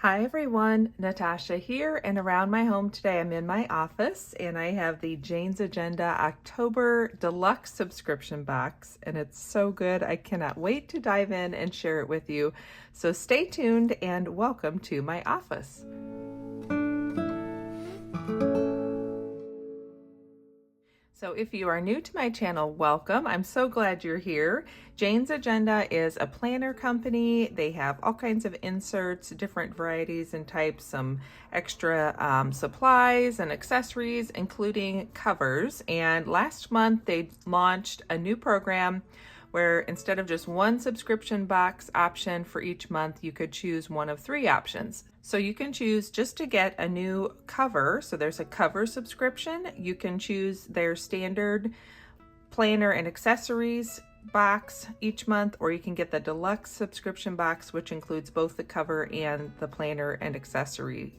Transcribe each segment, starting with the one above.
Hi everyone, Natasha here, and around my home today I'm in my office and I have the Jane's Agenda October Deluxe subscription box, and it's so good. I cannot wait to dive in and share it with you. So stay tuned and welcome to my office. So if you are new to my channel, welcome. I'm so glad you're here. Jane's Agenda is a planner company. They have all kinds of inserts, different varieties and types, some extra supplies and accessories, including covers. And last month they launched a new program where instead of just one subscription box option for each month, you could choose one of three options. So you can choose just to get a new cover. So there's a cover subscription. You can choose their standard planner and accessories box each month, or you can get the deluxe subscription box, which includes both the cover and the planner and accessory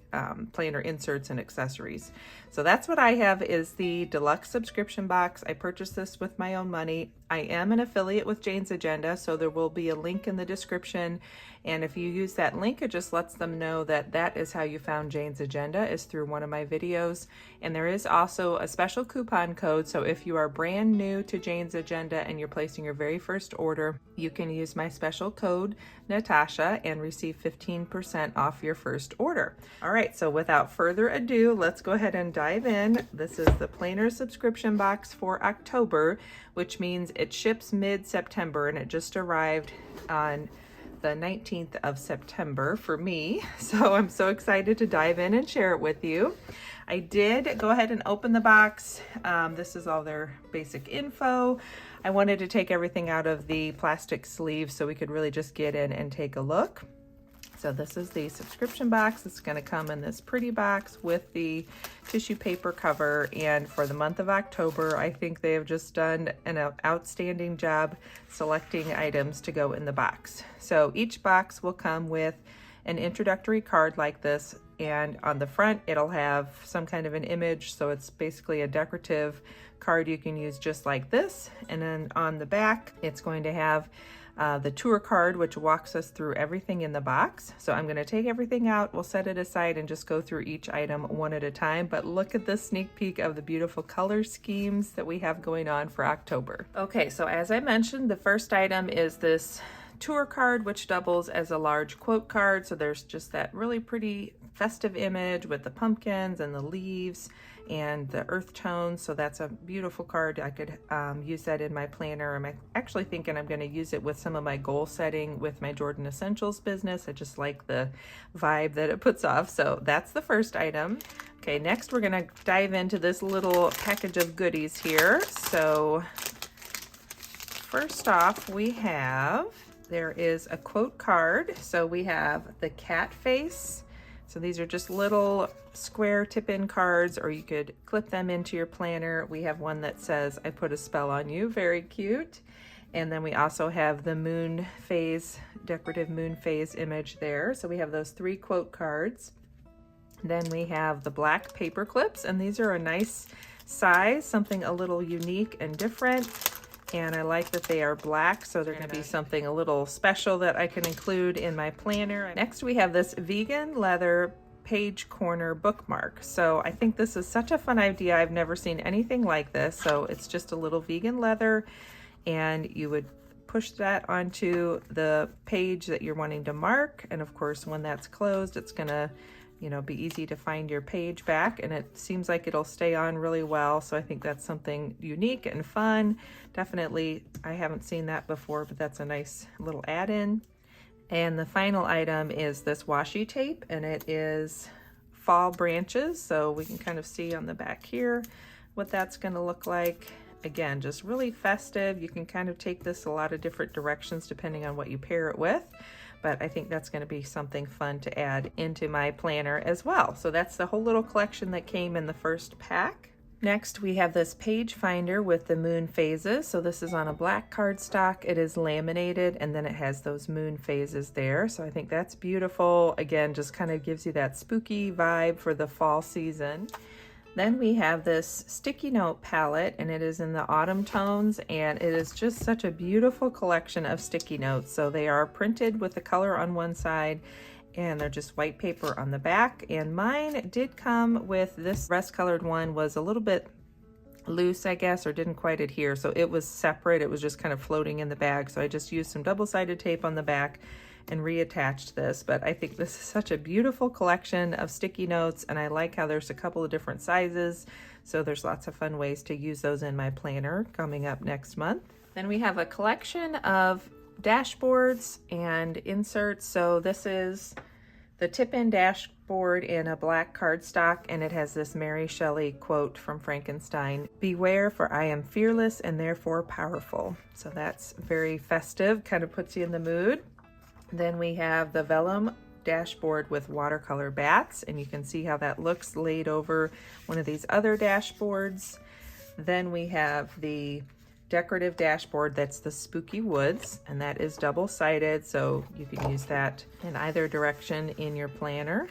planner inserts and accessories. So that's what I have, is the deluxe subscription box. I purchased this with my own money. I am an affiliate with Jane's Agenda, so there will be a link in the description, and if you use that link, it just lets them know that that is how you found Jane's Agenda, is through one of my videos. And there is also a special coupon code, so if you are brand new to Jane's Agenda and you're placing your very first order, you can use my special code Natasha and receive 15% off your first order. All right, so without further ado, let's go ahead and dive in. This is the planner subscription box for October, which means it ships mid-September, and it just arrived on the 19th of September for me. So I'm so excited to dive in and share it with you. I did go ahead and open the box. This is all their basic info. I wanted to take everything out of the plastic sleeve so we could really just get in and take a look. So this is the subscription box. It's going to come in this pretty box with the tissue paper cover. And for the month of October, I think they have just done an outstanding job selecting items to go in the box. So each box will come with an introductory card like this, and on the front it'll have some kind of an image, so it's basically a decorative card you can use just like this. And then on the back it's going to have the tour card, which walks us through everything in the box. So I'm going to take everything out, we'll set it aside and just go through each item one at a time. But look at this sneak peek of the beautiful color schemes that we have going on for October. Okay, so as I mentioned, the first item is this tour card, which doubles as a large quote card. So there's just that really pretty festive image with the pumpkins and the leaves and the earth tones. So that's a beautiful card. I could use that in my planner. I'm actually thinking I'm going to use it with some of my goal setting with my Jordan Essentials business. I just like the vibe that it puts off. So that's the first item. Okay, next we're going to dive into this little package of goodies here. So first off, there is a quote card. So we have the cat face. So these are just little square tip-in cards, or you could clip them into your planner. We have one that says, "I put a spell on you," very cute. And then we also have the moon phase, decorative moon phase image there. So we have those three quote cards. Then we have the black paper clips, and these are a nice size, something a little unique and different. And I like that they are black, so they're going to be something a little special that I can include in my planner. Next, we have this vegan leather page corner bookmark. So I think this is such a fun idea. I've never seen anything like this. So it's just a little vegan leather, and you would push that onto the page that you're wanting to mark. And of course, when that's closed, it's going to be easy to find your page back, and it seems like it'll stay on really well. So I think that's something unique and fun. Definitely, I haven't seen that before, but that's a nice little add-in. And the final item is this washi tape, and it is fall branches. So we can kind of see on the back here what that's going to look like. Again, just really festive. You can kind of take this a lot of different directions depending on what you pair it with. But I think that's going to be something fun to add into my planner as well. So that's the whole little collection that came in the first pack. Next, we have this page finder with the moon phases. So this is on a black cardstock. It is laminated, and then it has those moon phases there. So I think that's beautiful. Again, just kind of gives you that spooky vibe for the fall season. Then we have this sticky note palette, and it is in the autumn tones, and it is just such a beautiful collection of sticky notes. So they are printed with the color on one side, and they're just white paper on the back. And mine did come with this rust colored one, was a little bit loose, I guess, or didn't quite adhere, so it was separate. It was just kind of floating in the bag, so I just used some double-sided tape on the back and reattached this. But I think this is such a beautiful collection of sticky notes, and I like how there's a couple of different sizes, so there's lots of fun ways to use those in my planner coming up next month. Then we have a collection of dashboards and inserts. So this is the tip-in dashboard in a black cardstock, and it has this Mary Shelley quote from Frankenstein: "Beware, for I am fearless and therefore powerful." So that's very festive, kind of puts you in the mood. Then we have the Vellum dashboard with watercolor bats, and you can see how that looks laid over one of these other dashboards. Then we have the decorative dashboard that's the Spooky Woods, and that is double-sided, so you can use that in either direction in your planner.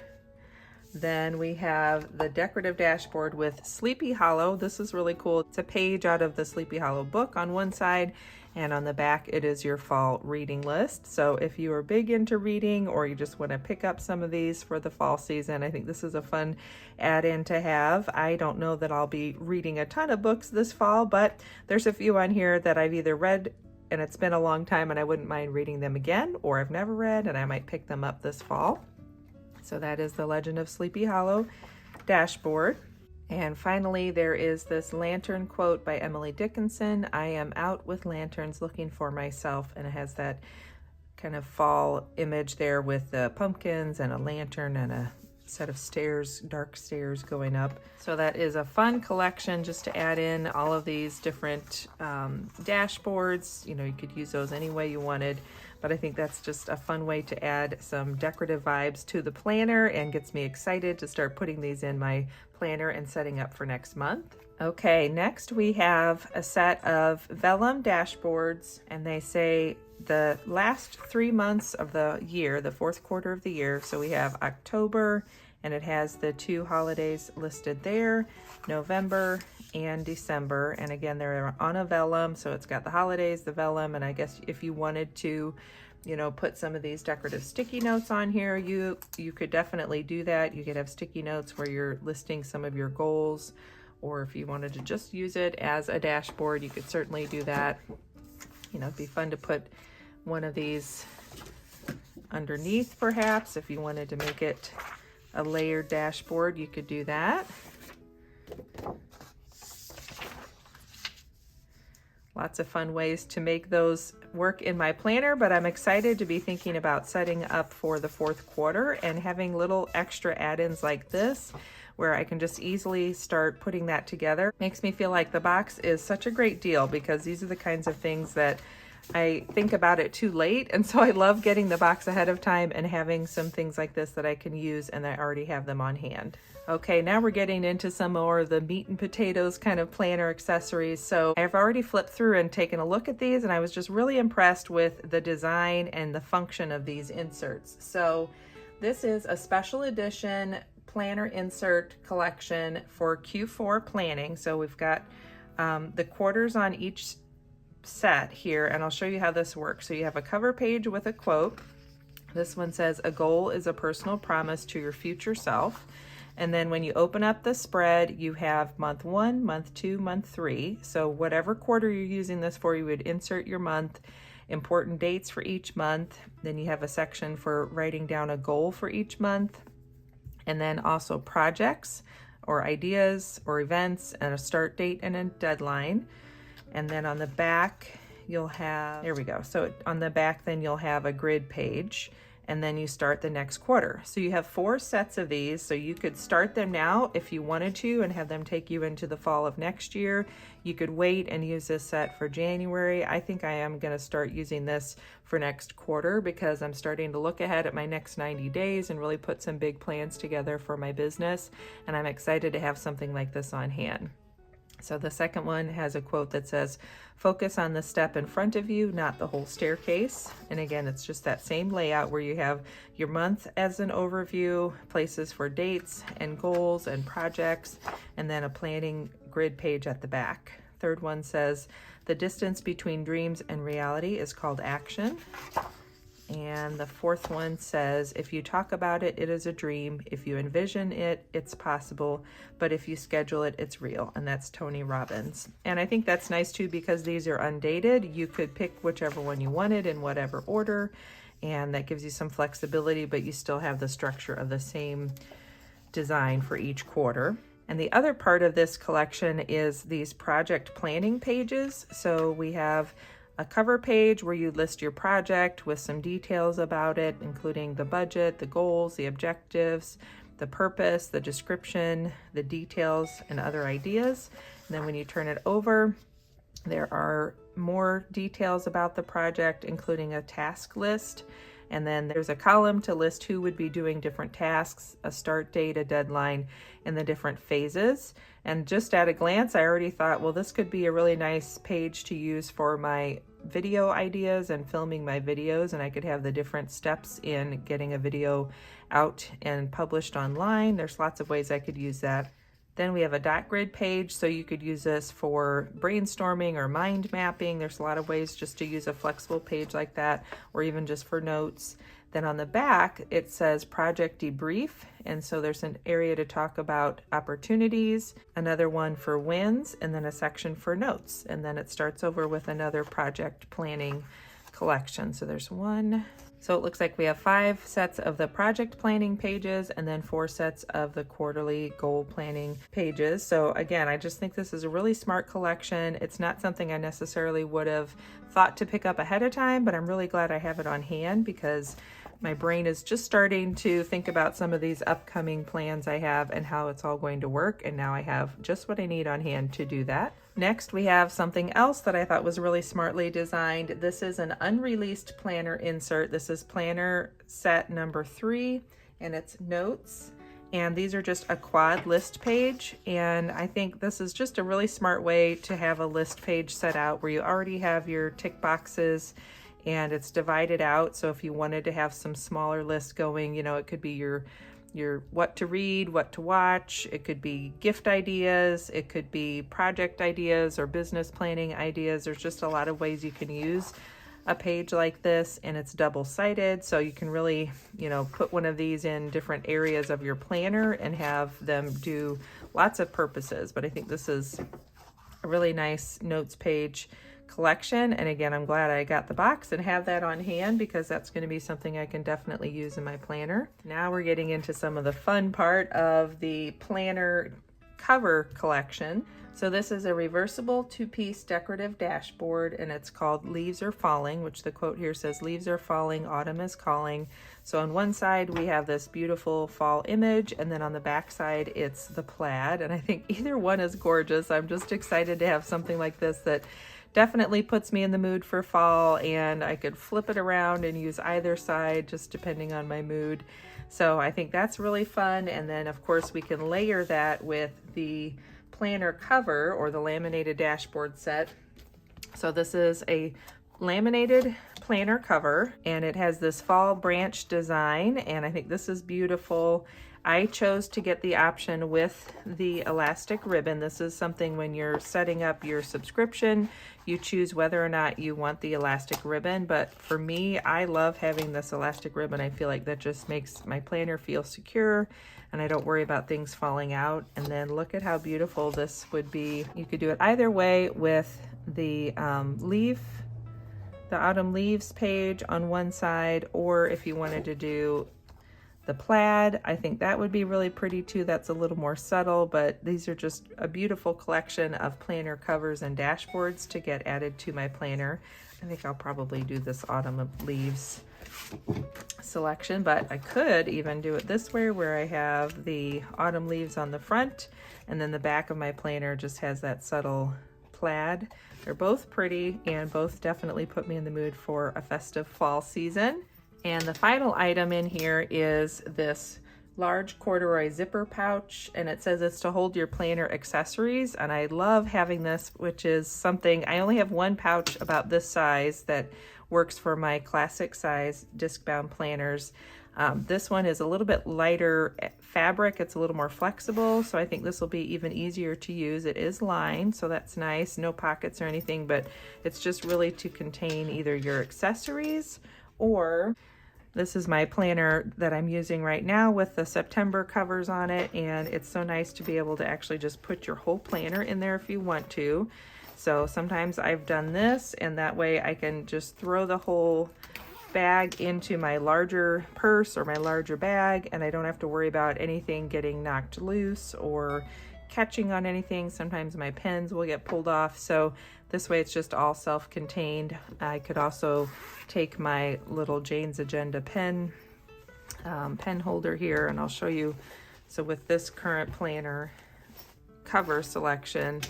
Then we have the decorative dashboard with Sleepy Hollow. This is really cool. It's a page out of the Sleepy Hollow book on one side, and on the back it is your fall reading list. So if you are big into reading, or you just want to pick up some of these for the fall season, I think this is a fun add-in to have. I don't know that I'll be reading a ton of books this fall, but there's a few on here that I've either read and it's been a long time and I wouldn't mind reading them again, or I've never read and I might pick them up this fall. So that is the Legend of Sleepy Hollow dashboard. And finally, there is this lantern quote by Emily Dickinson: "I am out with lanterns looking for myself," and it has that kind of fall image there with the pumpkins and a lantern and a set of stairs, dark stairs going up. So that is a fun collection just to add in all of these different dashboards. You know, you could use those any way you wanted, but I think that's just a fun way to add some decorative vibes to the planner and gets me excited to start putting these in my planner and setting up for next month. Okay, next we have a set of Vellum dashboards, and they say the last 3 months of the year, the fourth quarter of the year. So we have October, and it has the 2 holidays listed there, November and December. And again, they're on a vellum, so it's got the holidays, the vellum, and I guess if you wanted to, you know, put some of these decorative sticky notes on here, you could definitely do that. You could have sticky notes where you're listing some of your goals, or if you wanted to just use it as a dashboard, you could certainly do that. You know, it'd be fun to put one of these underneath, perhaps. If you wanted to make it a layered dashboard, you could do that. Lots of fun ways to make those work in my planner, but I'm excited to be thinking about setting up for the fourth quarter and having little extra add-ins like this where I can just easily start putting that together. Makes me feel like the box is such a great deal, because these are the kinds of things that I think about it too late, and so I love getting the box ahead of time and having some things like this that I can use, and I already have them on hand. Okay, now we're getting into some more of the meat and potatoes kind of planner accessories. So I've already flipped through and taken a look at these, and I was just really impressed with the design and the function of these inserts. So this is a special edition planner insert collection for Q4 planning. So we've got the quarters on each set here, and I'll show you how this works. So you have a cover page with a quote. This one says, "A goal is a personal promise to your future self." And then when you open up the spread, you have month 1, month 2, month 3. So whatever quarter you're using this for, you would insert your month, important dates for each month. Then you have a section for writing down a goal for each month. And then also projects or ideas or events, and a start date and a deadline. And then on the back, you'll have, there we go. So on the back, then you'll have a grid page, and then you start the next quarter. So you have 4 sets of these, so you could start them now if you wanted to and have them take you into the fall of next year. You could wait and use this set for January. I think I am going to start using this for next quarter, because I'm starting to look ahead at my next 90 days and really put some big plans together for my business, and I'm excited to have something like this on hand. So the second one has a quote that says, "Focus on the step in front of you, not the whole staircase." And again, it's just that same layout where you have your month as an overview, places for dates and goals and projects, and then a planning grid page at the back. Third one says, "The distance between dreams and reality is called action." And the fourth one says, if you talk about it, it is a dream. If you envision it, it's possible. But if you schedule it, it's real. And that's Tony Robbins. And I think that's nice too, because these are undated. You could pick whichever one you wanted in whatever order. And that gives you some flexibility, but you still have the structure of the same design for each quarter. And the other part of this collection is these project planning pages. So we have a cover page where you list your project with some details about it, including the budget, the goals, the objectives, the purpose, the description, the details, and other ideas. And then when you turn it over, there are more details about the project, including a task list. And then there's a column to list who would be doing different tasks, a start date, a deadline, and the different phases. And just at a glance, I already thought, well, this could be a really nice page to use for my video ideas and filming my videos. And I could have the different steps in getting a video out and published online. There's lots of ways I could use that. Then we have a dot grid page, so you could use this for brainstorming or mind mapping. There's a lot of ways just to use a flexible page like that, or even just for notes. Then on the back, it says project debrief. And so there's an area to talk about opportunities, another one for wins, and then a section for notes. And then it starts over with another project planning collection. So there's one. So it looks like we have 5 sets of the project planning pages and then 4 sets of the quarterly goal planning pages. So again, I just think this is a really smart collection. It's not something I necessarily would have thought to pick up ahead of time, but I'm really glad I have it on hand because my brain is just starting to think about some of these upcoming plans I have and how it's all going to work. And now I have just what I need on hand to do that. Next, we have something else that I thought was really smartly designed. This is an unreleased planner insert. This is planner set number 3, and it's notes. And these are just a quad list page. And I think this is just a really smart way to have a list page set out where you already have your tick boxes and it's divided out. So if you wanted to have some smaller lists going, you know, it could be your what to read, what to watch. It could be gift ideas. It could be project ideas or business planning ideas. There's just a lot of ways you can use a page like this, and it's double-sided. So you can really, you know, put one of these in different areas of your planner and have them do lots of purposes. But I think this is a really nice notes page collection. And again, I'm glad I got the box and have that on hand because that's going to be something I can definitely use in my planner. Now we're getting into some of the fun part of the planner cover collection. So this is a reversible 2-piece decorative dashboard, and it's called Leaves Are Falling, which the quote here says, "Leaves are falling, autumn is calling." So on one side we have this beautiful fall image, and then on the back side it's the plaid, and I think either one is gorgeous. I'm just excited to have something like this that definitely puts me in the mood for fall, and I could flip it around and use either side just depending on my mood. So I think that's really fun. And then of course we can layer that with the planner cover or the laminated dashboard set. So this is a laminated planner cover, and it has this fall branch design, and I think this is beautiful. I chose to get the option with the elastic ribbon. This is something when you're setting up your subscription, you choose whether or not you want the elastic ribbon. But for me, I love having this elastic ribbon. I feel like that just makes my planner feel secure and I don't worry about things falling out. And then look at how beautiful this would be. You could do it either way with the autumn leaves page on one side, or if you wanted to do the plaid, I think that would be really pretty too. That's a little more subtle, but these are just a beautiful collection of planner covers and dashboards to get added to my planner. I think I'll probably do this autumn leaves selection, but I could even do it this way where I have the autumn leaves on the front and then the back of my planner just has that subtle plaid. They're both pretty and both definitely put me in the mood for a festive fall season. And the final item in here is this large corduroy zipper pouch, and it says it's to hold your planner accessories, and I love having this, which is something, I only have one pouch about this size that works for my classic size disc-bound planners. This one is a little bit lighter fabric, it's a little more flexible, so I think this will be even easier to use. It is lined, so that's nice, no pockets or anything, but it's just really to contain either your accessories or this is my planner that I'm using right now with the September covers on it, and it's so nice to be able to actually just put your whole planner in there if you want to. So sometimes I've done this, and that way I can just throw the whole bag into my larger purse or my larger bag, and I don't have to worry about anything getting knocked loose or catching on anything. Sometimes my pens will get pulled off, so this way it's just all self-contained. I could also take my little Jane's Agenda pen holder here, and I'll show you. So with this current planner cover selection,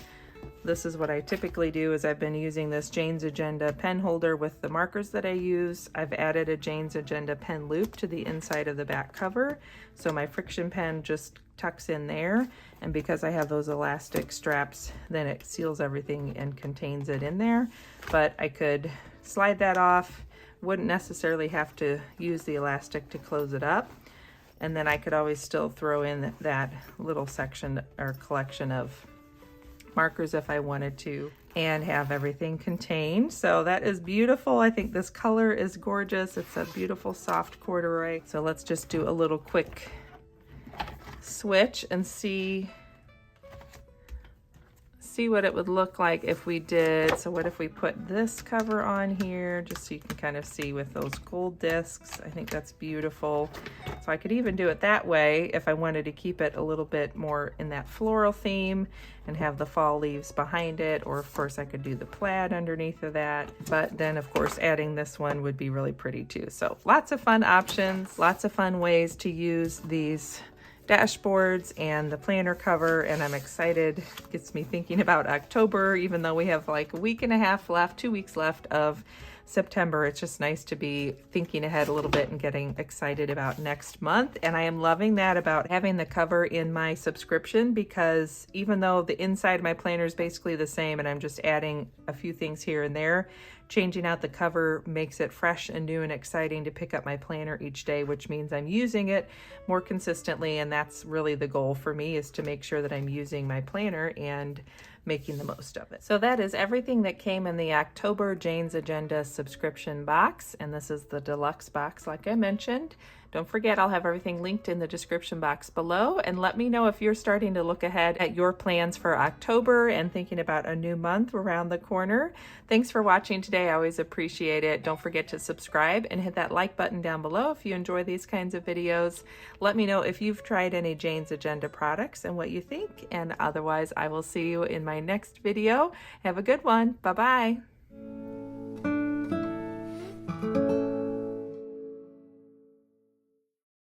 this is what I typically do. Is I've been using this Jane's Agenda pen holder with the markers that I use. I've added a Jane's Agenda pen loop to the inside of the back cover, so my friction pen just tucks in there, and because I have those elastic straps, then it seals everything and contains it in there. But I could slide that off, wouldn't necessarily have to use the elastic to close it up, and then I could always still throw in that little section or collection of markers if I wanted to, and have everything contained. So that is beautiful. I think this color is gorgeous. It's a beautiful soft corduroy. So let's just do a little quick switch and see what it would look like if we did. So what if we put this cover on here, just so you can kind of see with those gold discs. I think that's beautiful. So I could even do it that way if I wanted to keep it a little bit more in that floral theme and have the fall leaves behind it, or of course I could do the plaid underneath of that. But then of course adding this one would be really pretty too. So lots of fun options, lots of fun ways to use these dashboards and the planner cover, and I'm excited. Gets me thinking about October, even though we have like a week and a half left, 2 weeks left of September. It's just nice to be thinking ahead a little bit and getting excited about next month. And I am loving that about having the cover in my subscription, because even though the inside of my planner is basically the same and I'm just adding a few things here and there, changing out the cover makes it fresh and new and exciting to pick up my planner each day, which means I'm using it more consistently. And that's really the goal for me, is to make sure that I'm using my planner and making the most of it. So that is everything that came in the October Jane's Agenda subscription box. And this is the deluxe box, like I mentioned. Don't forget, I'll have everything linked in the description box below, and let me know if you're starting to look ahead at your plans for October and thinking about a new month around the corner. Thanks for watching today. I always appreciate it. Don't forget to subscribe and hit that like button down below if you enjoy these kinds of videos. Let me know if you've tried any Jane's Agenda products and what you think, and otherwise I will see you in my next video. Have a good one. Bye-bye.